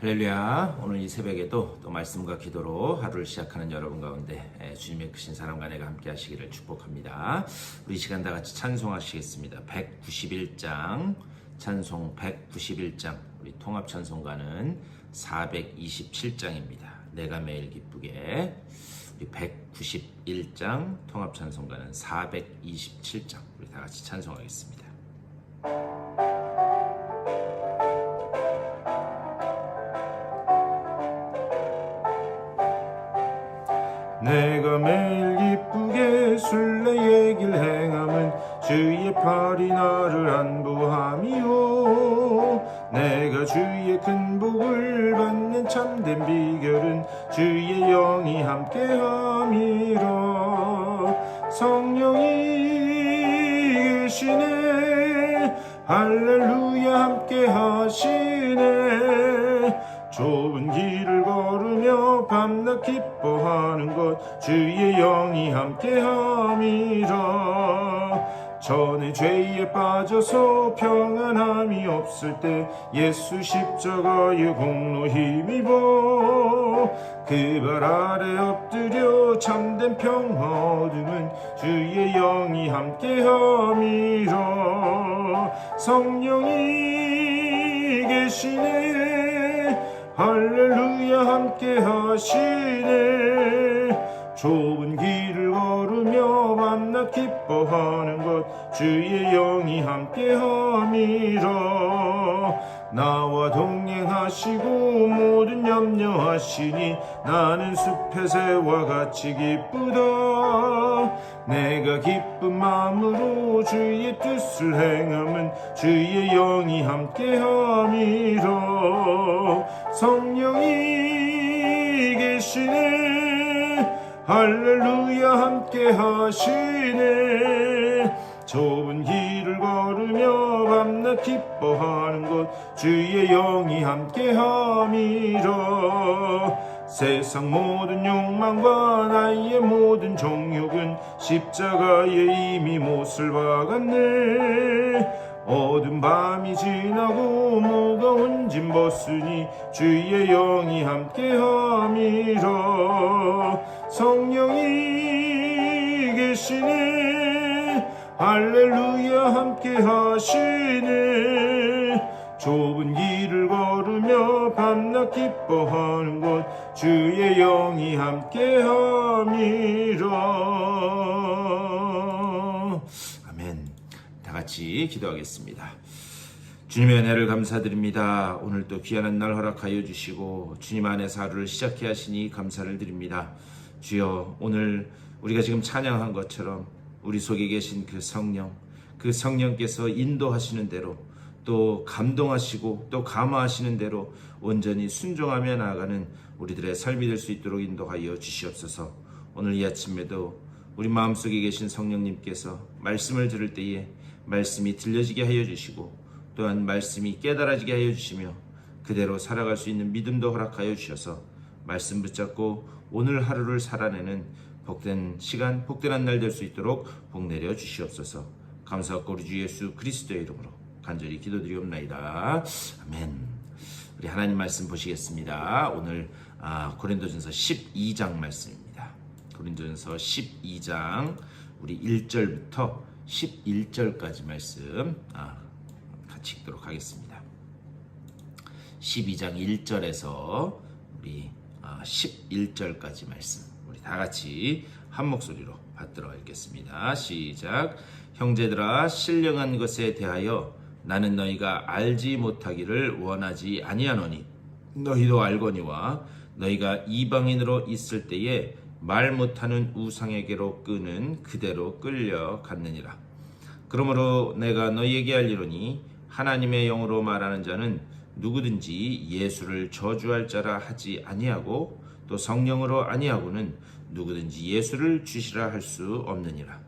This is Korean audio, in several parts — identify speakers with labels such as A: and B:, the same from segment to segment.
A: 할렐루야. 오늘 이 새벽에도 또 말씀과 기도로 하루를 시작하는 여러분 가운데 주님의 크신 사랑과 내가 함께 하시기를 축복합니다. 우리 시간 다 같이 찬송하시겠습니다. 191장 찬송 191장 우리 통합찬송가는 427장입니다. 내가 매일 기쁘게. 우리 191장 통합찬송가는 427장 우리 다 같이 찬송하겠습니다.
B: 내가 매일 기쁘게 순례의 길 행함은 주의 팔이 나를 안보함이요. 내가 주의 큰 복을 받는 참된 비결은 주의 영이 함께함이라. 성령이 계시네, 할렐루야 함께하시네. 좁은 길을 걸으며 밤낮 기뻐하는 것 주의 영이 함께함이라. 전에 죄에 빠져서 평안함이 없을 때 예수 십자가의 공로 힘입어 그 발 아래 엎드려 참된 평화 얻음은 주의 영이 함께함이라. 성령이 계시네, 할렐루야 함께하시네. 좁은 길을 걸으며 밤낮 기뻐하는 것 주의 영이 함께함이라. 나와 동행하시고 모든 염려하시니 나는 숲의 새와 같이 기쁘다. 내가 기쁜 마음으로 주의 뜻을 행함은 주의 영이 함께함이라. 성령이 계시네, 할렐루야 함께하시네. 좁은 길을 걸으며 밤낮 기뻐하는 것 주의 영이 함께함이라. 세상 모든 욕망과 나의 모든 정욕은 십자가에 이미 못을 박았네. 어두운 밤이 지나고 무거운 짐 벗으니 주의 영이 함께함이라. 성령이 계시네, 할렐루야 함께하시네. 좁은 길을 걸으며 밤낮 기뻐하는 것 주의 영이 함께함이라.
A: 아멘. 다 같이 기도하겠습니다. 주님의 은혜를 감사드립니다. 오늘 또 귀한 날 허락하여 주시고 주님 안에서 하루를 시작해 하시니 감사를 드립니다. 주여, 오늘 우리가 지금 찬양한 것처럼 우리 속에 계신 그 성령께서 인도하시는 대로 또 감동하시고 또 감화하시는 대로 온전히 순종하며 나아가는 우리들의 삶이 될 수 있도록 인도하여 주시옵소서. 오늘 이 아침에도 우리 마음속에 계신 성령님께서 말씀을 들을 때에 말씀이 들려지게 하여 주시고 또한 말씀이 깨달아지게 하여 주시며 그대로 살아갈 수 있는 믿음도 허락하여 주셔서 말씀 붙잡고 오늘 하루를 살아내는 복된 시간, 복된 날 될 수 있도록 복 내려 주시옵소서. 감사하고 우리 주 예수 그리스도의 이름으로 간절히 기도드리옵나이다. 아멘. 우리 하나님 말씀 보시겠습니다. 오늘 고린도전서 12장 말씀입니다. 고린도전서 12장 우리 1절부터 11절까지 말씀 같이 읽도록 하겠습니다. 12장 1절에서 우리 11절까지 말씀 우리 다 같이 한 목소리로 받들어 읽겠습니다. 시작. 형제들아, 신령한 것에 대하여 나는 너희가 알지 못하기를 원하지 아니하노니 너희도 알거니와 너희가 이방인으로 있을 때에 말 못하는 우상에게로 끄는 그대로 끌려갔느니라. 그러므로 내가 너희에게 알리노니 하나님의 영으로 말하는 자는 누구든지 예수를 저주할 자라 하지 아니하고 또 성령으로 아니하고는 누구든지 예수를 주시라 할 수 없느니라.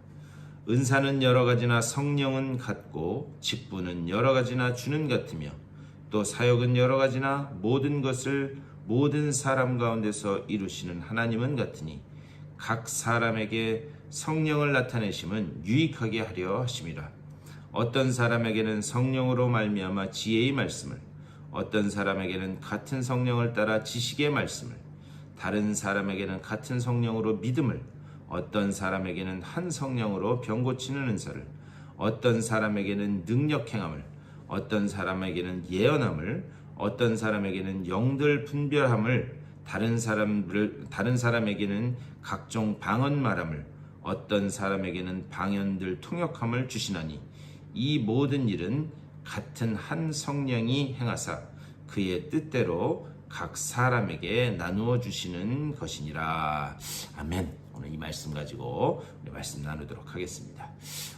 A: 은사는 여러 가지나 성령은 같고 직분은 여러 가지나 주는 같으며 또 사역은 여러 가지나 모든 것을 모든 사람 가운데서 이루시는 하나님은 같으니 각 사람에게 성령을 나타내심은 유익하게 하려 하심이라. 어떤 사람에게는 성령으로 말미암아 지혜의 말씀을, 어떤 사람에게는 같은 성령을 따라 지식의 말씀을, 다른 사람에게는 같은 성령으로 믿음을, 어떤 사람에게는 한 성령으로 병 고치는 은사를, 어떤 사람에게는 능력 행함을, 어떤 사람에게는 예언함을, 어떤 사람에게는 영들 분별함을, 다른 사람에게는 각종 방언 말함을, 어떤 사람에게는 방언들 통역함을 주시나니 이 모든 일은 같은 한 성령이 행하사 그의 뜻대로 각 사람에게 나누어 주시는 것이니라. 아멘. 오늘 이 말씀 가지고 우리 말씀 나누도록 하겠습니다.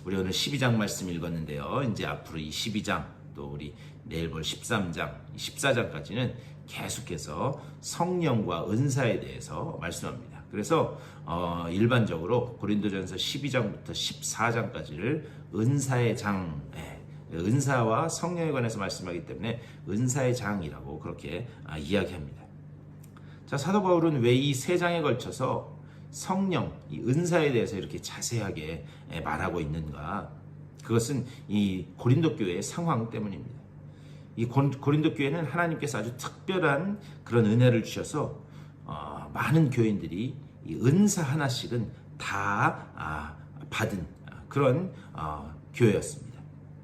A: 우리 오늘 12장 말씀 읽었는데요. 이제 앞으로 이 12장 또 우리 내일 볼 13장, 14장까지는 계속해서 성령과 은사에 대해서 말씀합니다. 그래서 일반적으로 고린도전서 12장부터 14장까지를 은사의 장, 은사와 성령에 관해서 말씀하기 때문에 은사의 장이라고 그렇게 이야기합니다. 자, 사도 바울은 왜 이 세 장에 걸쳐서 성령, 이 은사에 대해서 이렇게 자세하게 말하고 있는가? 그것은 이 고린도 교회의 상황 때문입니다. 이 고린도 교회는 하나님께서 아주 특별한 그런 은혜를 주셔서 많은 교인들이 이 은사 하나씩은 다 받은 그런 교회였습니다.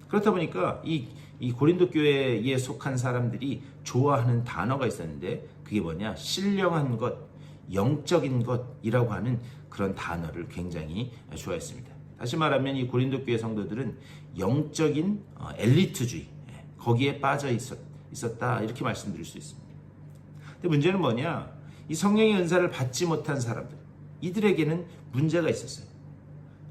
A: 그렇다 보니까 이 고린도 교회에 속한 사람들이 좋아하는 단어가 있었는데 그게 뭐냐? 신령한 것, 영적인 것이라고 하는 그런 단어를 굉장히 좋아했습니다. 다시 말하면 이 고린도 교회 성도들은 영적인 엘리트주의, 거기에 빠져 있었다 이렇게 말씀드릴 수 있습니다. 근데 문제는 뭐냐? 이 성령의 은사를 받지 못한 사람들, 이들에게는 문제가 있었어요.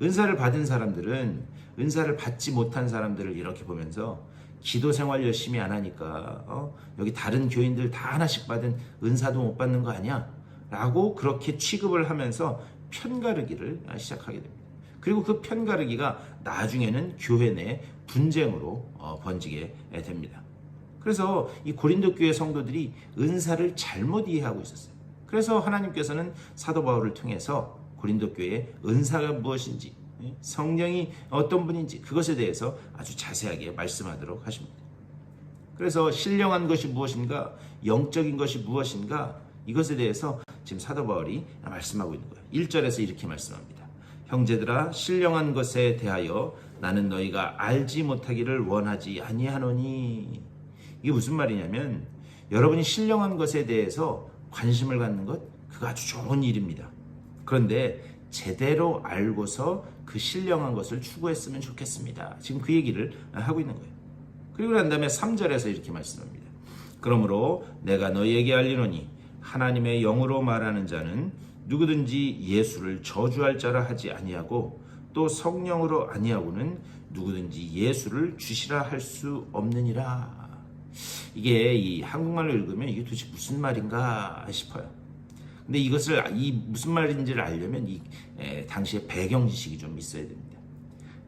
A: 은사를 받은 사람들은 은사를 받지 못한 사람들을 이렇게 보면서 기도 생활 열심히 안 하니까 여기 다른 교인들 다 하나씩 받은 은사도 못 받는 거 아니야? 라고 그렇게 취급을 하면서 편가르기를 시작하게 됩니다. 그리고 그 편가르기가 나중에는 교회 내 분쟁으로 번지게 됩니다. 그래서 이 고린도 교회 성도들이 은사를 잘못 이해하고 있었어요. 그래서 하나님께서는 사도 바울을 통해서 고린도 교회의 은사가 무엇인지, 성령이 어떤 분인지 그것에 대해서 아주 자세하게 말씀하도록 하십니다. 그래서 신령한 것이 무엇인가, 영적인 것이 무엇인가, 이것에 대해서 지금 사도 바울이 말씀하고 있는 거예요. 1절에서 이렇게 말씀합니다. 형제들아, 신령한 것에 대하여 나는 너희가 알지 못하기를 원하지 아니하노니. 이게 무슨 말이냐면 여러분이 신령한 것에 대해서 관심을 갖는 것, 그거 아주 좋은 일입니다. 그런데 제대로 알고서 그 신령한 것을 추구했으면 좋겠습니다. 지금 그 얘기를 하고 있는 거예요. 그리고 난 다음에 3절에서 이렇게 말씀합니다. 그러므로 내가 너희에게 알리노니 하나님의 영으로 말하는 자는 누구든지 예수를 저주할 자라 하지 아니하고 또 성령으로 아니하고는 누구든지 예수를 주시라 할 수 없느니라. 이게 이 한국말로 읽으면 이게 도대체 무슨 말인가 싶어요. 근데 이것을 무슨 말인지를 알려면 당시에 배경 지식이 좀 있어야 됩니다.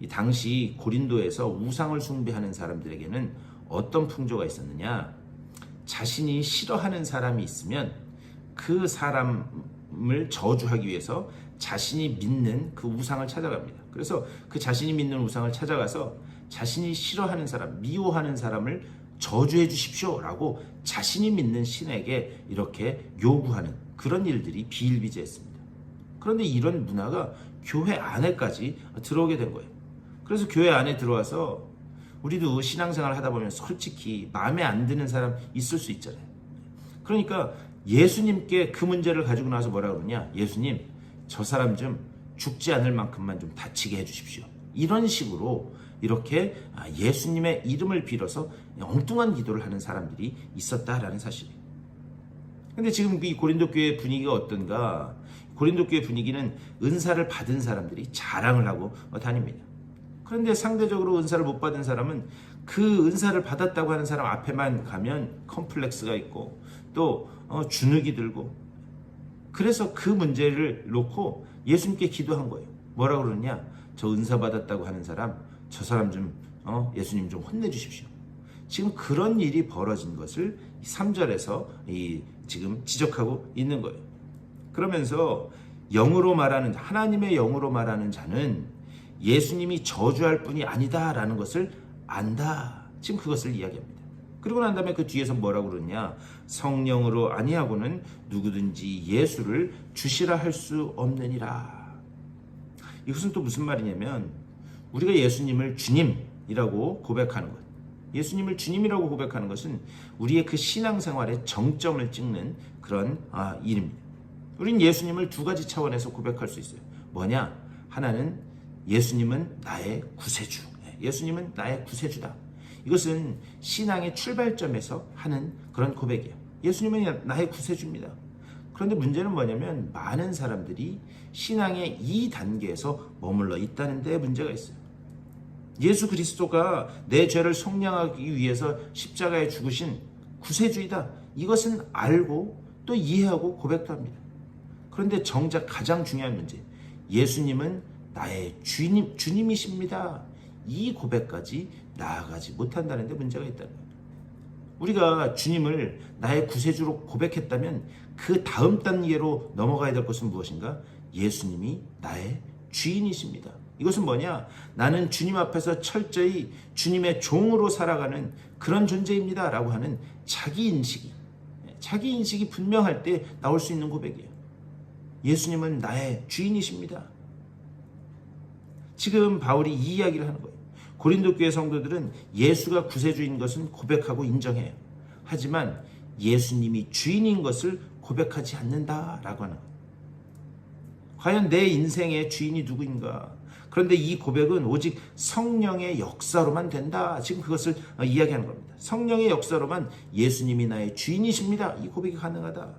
A: 이 당시 고린도에서 우상을 숭배하는 사람들에게는 어떤 풍조가 있었느냐? 자신이 싫어하는 사람이 있으면 그 사람을 저주하기 위해서 자신이 믿는 그 우상을 찾아갑니다. 그래서 그 자신이 믿는 우상을 찾아가서 자신이 싫어하는 사람, 미워하는 사람을 저주해 주십시오라고 자신이 믿는 신에게 이렇게 요구하는 그런 일들이 비일비재했습니다. 그런데 이런 문화가 교회 안에까지 들어오게 된 거예요. 그래서 교회 안에 들어와서 우리도 신앙생활 하다 보면 솔직히 마음에 안 드는 사람 있을 수 있잖아요. 그러니까 예수님께 그 문제를 가지고 나서 뭐라 그러냐? 예수님, 저 사람 좀 죽지 않을 만큼만 좀 다치게 해주십시오. 이런 식으로 이렇게 예수님의 이름을 빌어서 엉뚱한 기도를 하는 사람들이 있었다라는 사실이에요. 근데 지금 이 고린도 교회 분위기가 어떤가? 고린도 교회 분위기는 은사를 받은 사람들이 자랑을 하고 다닙니다. 그런데 상대적으로 은사를 못 받은 사람은 그 은사를 받았다고 하는 사람 앞에만 가면 컴플렉스가 있고 또 주눅이 들고, 그래서 그 문제를 놓고 예수님께 기도한 거예요. 뭐라고 그러냐? 저 은사 받았다고 하는 사람, 저 사람 좀 예수님 좀 혼내주십시오. 지금 그런 일이 벌어진 것을 3절에서 지금 지적하고 있는 거예요. 그러면서 영으로 말하는, 하나님의 영으로 말하는 자는 예수님이 저주할 뿐이 아니다라는 것을 안다. 지금 그것을 이야기합니다. 그리고 난 다음에 그 뒤에서 뭐라고 그러냐? 성령으로 아니하고는 누구든지 예수를 주시라 할 수 없느니라. 이것은 또 무슨 말이냐면 우리가 예수님을 주님이라고 고백하는 것, 예수님을 주님이라고 고백하는 것은 우리의 그 신앙생활의 정점을 찍는 그런 일입니다. 우리는 예수님을 두 가지 차원에서 고백할 수 있어요. 뭐냐? 하나는 예수님은 나의 구세주, 예수님은 나의 구세주다. 이것은 신앙의 출발점에서 하는 그런 고백이에요. 예수님은 나의 구세주입니다. 그런데 문제는 뭐냐면 많은 사람들이 신앙의 이 단계에서 머물러 있다는 데 문제가 있어요. 예수 그리스도가 내 죄를 속량하기 위해서 십자가에 죽으신 구세주이다. 이것은 알고 또 이해하고 고백도 합니다. 그런데 정작 가장 중요한 문제, 예수님은 나의 주님이십니다. 이 고백까지 나아가지 못한다는 데 문제가 있다는 거예요. 우리가 주님을 나의 구세주로 고백했다면 그 다음 단계로 넘어가야 될 것은 무엇인가? 예수님이 나의 주인이십니다. 이것은 뭐냐? 나는 주님 앞에서 철저히 주님의 종으로 살아가는 그런 존재입니다 라고 하는 자기 인식이 분명할 때 나올 수 있는 고백이에요. 예수님은 나의 주인이십니다. 지금 바울이 이 이야기를 하는 거예요. 고린도 교회 성도들은 예수가 구세주인 것은 고백하고 인정해요. 하지만 예수님이 주인인 것을 고백하지 않는다라고 하는 거예요. 과연 내 인생의 주인이 누구인가? 그런데 이 고백은 오직 성령의 역사로만 된다. 지금 그것을 이야기하는 겁니다. 성령의 역사로만 예수님이 나의 주인이십니다. 이 고백이 가능하다.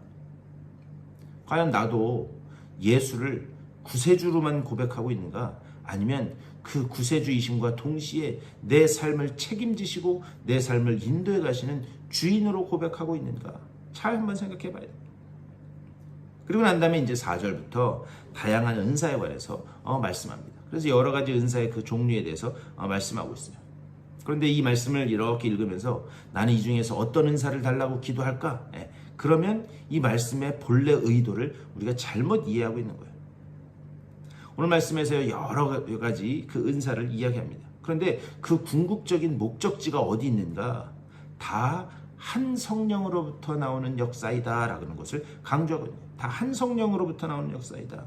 A: 과연 나도 예수를 구세주로만 고백하고 있는가? 아니면 그 구세주이심과 동시에 내 삶을 책임지시고 내 삶을 인도해 가시는 주인으로 고백하고 있는가? 잘 한번 생각해 봐야 됩니다. 그리고 난 다음에 이제 4절부터 다양한 은사에 관해서 말씀합니다. 그래서 여러 가지 은사의 그 종류에 대해서 말씀하고 있어요. 그런데 이 말씀을 이렇게 읽으면서 나는 이 중에서 어떤 은사를 달라고 기도할까? 그러면 이 말씀의 본래 의도를 우리가 잘못 이해하고 있는 거예요. 오늘 말씀에서 여러 가지 그 은사를 이야기합니다. 그런데 그 궁극적인 목적지가 어디 있는가? 다 한 성령으로부터 나오는 역사이다 라는 것을 강조하거든요. 다 한 성령으로부터 나오는 역사이다.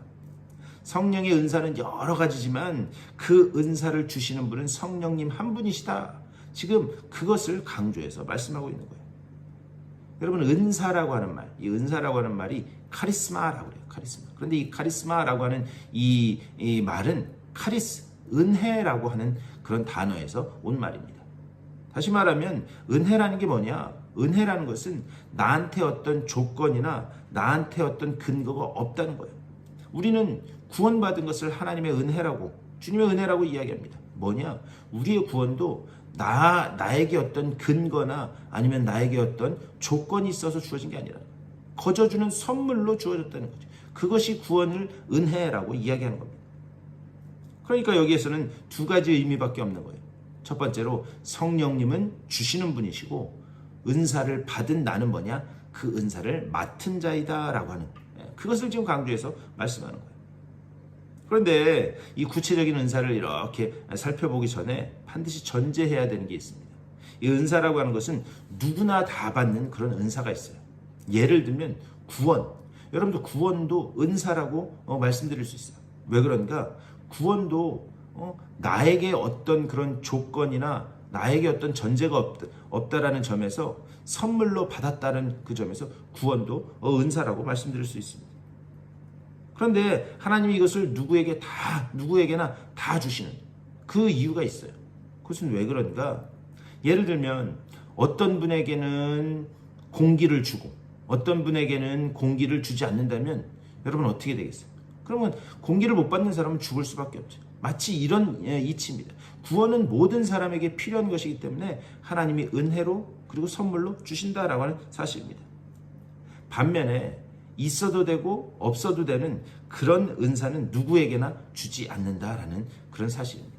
A: 성령의 은사는 여러 가지지만 그 은사를 주시는 분은 성령님 한 분이시다. 지금 그것을 강조해서 말씀하고 있는 거예요. 여러분, 은사라고 하는 말, 이 은사라고 하는 말이 카리스마라고 그래요. 카리스마. 그런데 이 카리스마라고 하는 이 말은 은혜라고 하는 그런 단어에서 온 말입니다. 다시 말하면 은혜라는 게 뭐냐? 은혜라는 것은 나한테 어떤 조건이나 나한테 어떤 근거가 없다는 거예요. 우리는 구원받은 것을 하나님의 은혜라고, 주님의 은혜라고 이야기합니다. 뭐냐? 우리의 구원도 나에게 어떤 근거나 아니면 나에게 어떤 조건이 있어서 주어진 게 아니라 거저주는 선물로 주어졌다는 거죠. 그것이 구원을 은혜라고 이야기하는 겁니다. 그러니까 여기에서는 두 가지 의미밖에 없는 거예요. 첫 번째로 성령님은 주시는 분이시고 은사를 받은 나는 뭐냐? 그 은사를 맡은 자이다 라고 하는, 그것을 지금 강조해서 말씀하는 거예요. 그런데 이 구체적인 은사를 이렇게 살펴보기 전에 반드시 전제해야 되는 게 있습니다. 이 은사라고 하는 것은 누구나 다 받는 그런 은사가 있어요. 예를 들면 구원. 여러분들 구원도 은사라고 말씀드릴 수 있어요. 왜 그런가? 구원도 나에게 어떤 그런 조건이나 나에게 어떤 전제가 없다라는 점에서 선물로 받았다는 그 점에서 구원도 은사라고 말씀드릴 수 있습니다. 그런데 하나님이 이것을 누구에게나 다 주시는 그 이유가 있어요. 그것은 왜 그런가? 예를 들면 어떤 분에게는 공기를 주고 어떤 분에게는 공기를 주지 않는다면 여러분 어떻게 되겠어요? 그러면 공기를 못 받는 사람은 죽을 수밖에 없죠. 마치 이런 이치입니다. 구원은 모든 사람에게 필요한 것이기 때문에 하나님이 은혜로 그리고 선물로 주신다라고 하는 사실입니다. 반면에 있어도 되고 없어도 되는 그런 은사는 누구에게나 주지 않는다라는 그런 사실입니다.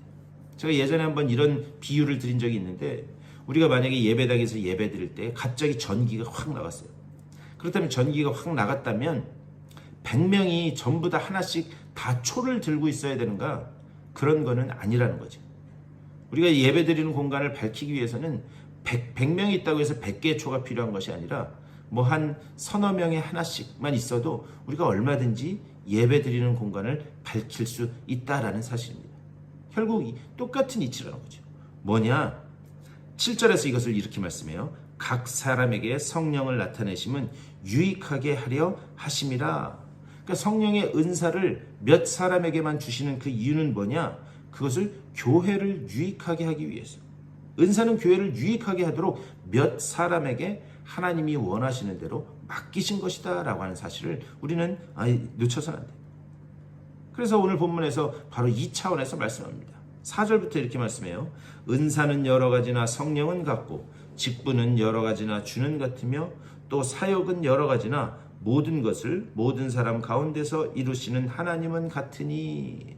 A: 제가 예전에 한번 이런 비유를 드린 적이 있는데, 우리가 만약에 예배당에서 예배 드릴 때 갑자기 전기가 확 나갔어요. 그렇다면 전기가 확 나갔다면 100명이 전부 다 하나씩 다 초를 들고 있어야 되는가? 그런 거는 아니라는 거죠. 우리가 예배 드리는 공간을 밝히기 위해서는 100명이 있다고 해서 100개의 초가 필요한 것이 아니라 뭐 한 서너 명에 하나씩만 있어도 우리가 얼마든지 예배 드리는 공간을 밝힐 수 있다라는 사실입니다. 결국 똑같은 이치라는 거죠. 뭐냐? 7절에서 이것을 이렇게 말씀해요. 각 사람에게 성령을 나타내심은 유익하게 하려 하심이라. 그러니까 성령의 은사를 몇 사람에게만 주시는 그 이유는 뭐냐? 그것을 교회를 유익하게 하기 위해서. 은사는 교회를 유익하게 하도록 몇 사람에게 하나님이 원하시는 대로 맡기신 것이다 라고 하는 사실을 우리는 놓쳐서는 안 돼요. 그래서 오늘 본문에서 바로 이 차원에서 말씀합니다. 4절부터 이렇게 말씀해요. 은사는 여러 가지나 성령은 같고 직분은 여러 가지나 주는 같으며 또 사역은 여러 가지나 모든 것을 모든 사람 가운데서 이루시는 하나님은 같으니.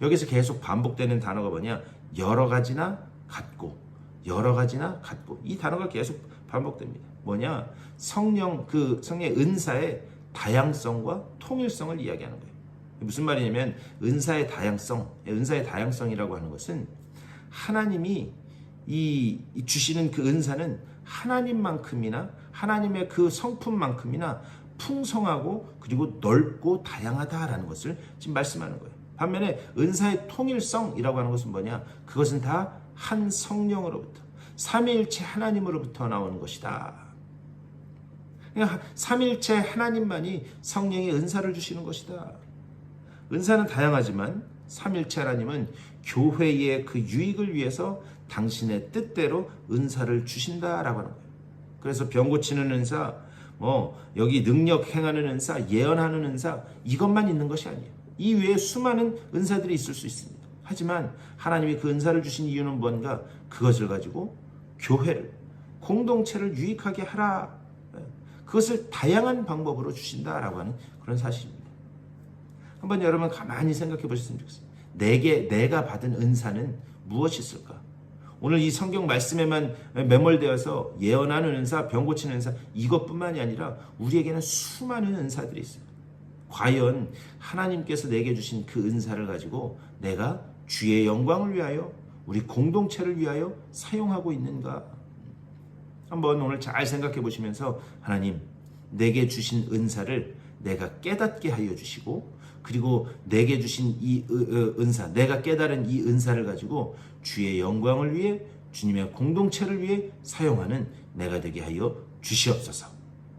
A: 여기서 계속 반복되는 단어가 뭐냐? 여러 가지나 같고 여러 가지나 같고. 이 단어가 계속 반복됩니다. 뭐냐? 성령의 은사의 다양성과 통일성을 이야기하는 거예요. 무슨 말이냐면 은사의 다양성이라고 하는 것은 하나님이 주시는 그 은사는 하나님만큼이나 하나님의 그 성품만큼이나 풍성하고 그리고 넓고 다양하다라는 것을 지금 말씀하는 거예요. 반면에 은사의 통일성이라고 하는 것은 뭐냐? 그것은 다 한 성령으로부터 삼위일체 하나님으로부터 나오는 것이다. 그러니까 삼위일체 하나님만이 성령의 은사를 주시는 것이다. 은사는 다양하지만 삼위일체 하나님은 교회의 그 유익을 위해서 당신의 뜻대로 은사를 주신다라고 하는 거예요. 그래서 병 고치는 은사, 여기 능력 행하는 은사, 예언하는 은사, 이것만 있는 것이 아니에요. 이 외에 수많은 은사들이 있을 수 있습니다. 하지만 하나님이 그 은사를 주신 이유는 뭔가? 그것을 가지고 교회를, 공동체를 유익하게 하라. 그것을 다양한 방법으로 주신다라고 하는 그런 사실입니다. 한번 여러분 가만히 생각해 보셨으면 좋겠어요. 내가 받은 은사는 무엇이 있을까? 오늘 이 성경 말씀에만 매몰되어서 예언하는 은사, 병 고치는 은사, 이것뿐만이 아니라 우리에게는 수많은 은사들이 있어요. 과연 하나님께서 내게 주신 그 은사를 가지고 내가 주의 영광을 위하여, 우리 공동체를 위하여 사용하고 있는가? 한번 오늘 잘 생각해 보시면서 하나님, 내게 주신 은사를 내가 깨닫게 하여 주시고, 그리고 내게 주신 이 은사, 내가 깨달은 이 은사를 가지고 주의 영광을 위해, 주님의 공동체를 위해 사용하는 내가 되게 하여 주시옵소서.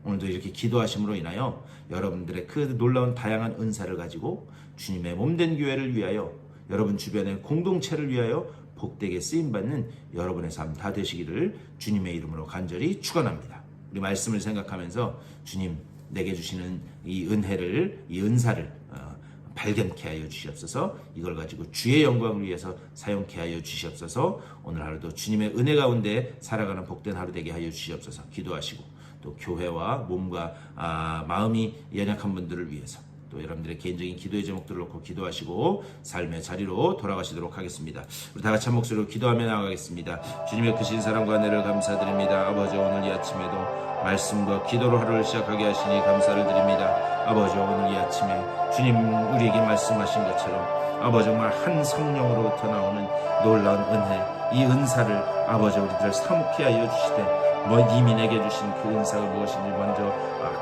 A: 오늘도 이렇게 기도하심으로 인하여 여러분들의 그 놀라운 다양한 은사를 가지고 주님의 몸된 교회를 위하여, 여러분 주변의 공동체를 위하여 복되게 쓰임받는 여러분의 삶 다 되시기를 주님의 이름으로 간절히 축원합니다. 우리 말씀을 생각하면서 주님, 내게 주시는 이 은혜를, 이 은사를 발견케 하여 주시옵소서. 이걸 가지고 주의 영광을 위해서 사용케 하여 주시옵소서. 오늘 하루도 주님의 은혜 가운데 살아가는 복된 하루 되게 하여 주시옵소서. 기도하시고 또 교회와 몸과 마음이 연약한 분들을 위해서, 또 여러분들의 개인적인 기도의 제목들을 놓고 기도하시고 삶의 자리로 돌아가시도록 하겠습니다. 우리 다 같이 한 목소리로 기도하며 나아가겠습니다. 주님의 크신 사랑과 은혜를 감사드립니다. 아버지, 오늘 이 아침에도 말씀과 기도로 하루를 시작하게 하시니 감사를 드립니다. 아버지, 오늘 이 아침에 주님 우리에게 말씀하신 것처럼 아버지 정말 한 성령으로부터 나오는 놀라운 은혜, 이 은사를 아버지 우리들 사묵케 하여 주시되, 이미 내게 주신 그 은사가 무엇인지 먼저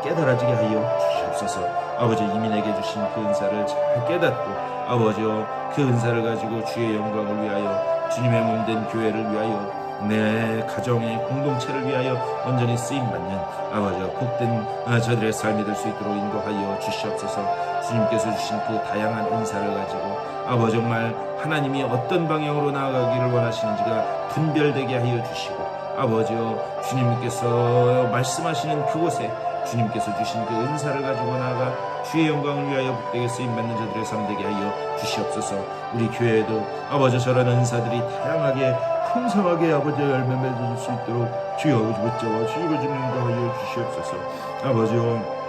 A: 깨달아지게 하여 주시옵소서. 아버지, 이미 내게 주신 그 은사를 잘 깨닫고 아버지여 그 은사를 가지고 주의 영광을 위하여, 주님의 몸된 교회를 위하여, 내 가정의 공동체를 위하여 온전히 쓰임받는 아버지여 복된 저들의 삶이 될 수 있도록 인도하여 주시옵소서. 주님께서 주신 그 다양한 은사를 가지고 아버지 정말 하나님이 어떤 방향으로 나아가기를 원하시는지가 분별되게 하여 주시고, 아버지여 주님께서 말씀하시는 그곳에 주님께서 주신 그 은사를 가지고 나아가 주의 영광을 위하여 복되게 쓰임받는 저들의 삶 되게 하여 주시옵소서. 우리 교회에도 아버지 저런 은사들이 다양하게 풍성하게 아버지 열매 맺을 수 있도록 주여 아버지 붙잡아 주시고 주님과 하여 주시옵소서. 아버지여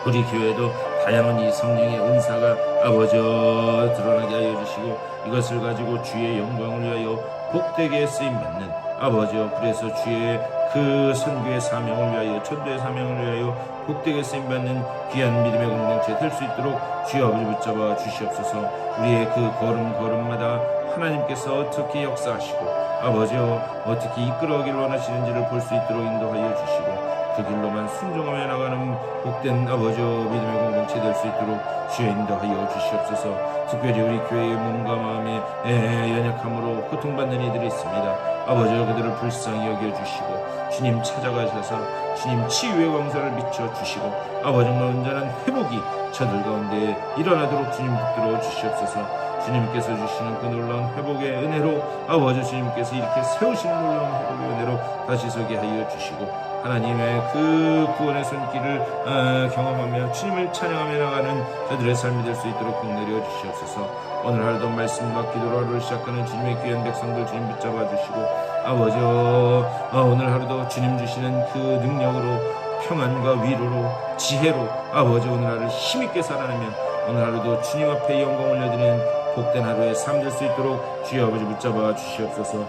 A: 우리 교회도 다양한 이 성령의 은사가 아버지여 드러나게 하여 주시고, 이것을 가지고 주의 영광을 위하여 복되게 쓰임받는 아버지여, 그래서 주의 그 선교의 사명을 위하여, 전도의 사명을 위하여 복되게 쓰임받는 귀한 믿음의 공동체 될 수 있도록 주여 아버지 붙잡아 주시옵소서. 우리의 그 걸음걸음마다 하나님께서 어떻게 역사하시고 아버지여 어떻게 이끌어가길 원하시는지를 볼 수 있도록 인도하여 주시고 그 길로만 순종하며 나가는 복된 아버지여 믿음의 공동체 될 수 있도록 주여 인도하여 주시옵소서. 특별히 우리 교회의 몸과 마음의 연약함으로 고통받는 이들이 있습니다. 아버지여 그들을 불쌍히 여겨주시고 주님 찾아가셔서 주님 치유의 광선을 비춰주시고 아버지여 온전한 회복이 저들 가운데 일어나도록 주님 붙들어 주시옵소서. 주님께서 주시는 그 놀라운 회복의 은혜로 아버지 주님께서 이렇게 세우시는 놀라운 회복의 은혜로 다시 서게 하여 주시고 하나님의 그 구원의 손길을 경험하며 주님을 찬양하며 나가는 저들의 삶이 될 수 있도록 복내려 주시옵소서. 오늘 하루도 말씀과 기도로 하루를 시작하는 주님의 귀한 백성들 주님 붙잡아 주시고 아버지여 오늘 하루도 주님 주시는 그 능력으로 평안과 위로로 지혜로 아버지 오늘 하루 힘있게 살아내며 오늘 하루도 주님 앞에 영광 올려드리는 복된 하루의 삶 될 수 있도록 주여 아버지 붙잡아 주시옵소서.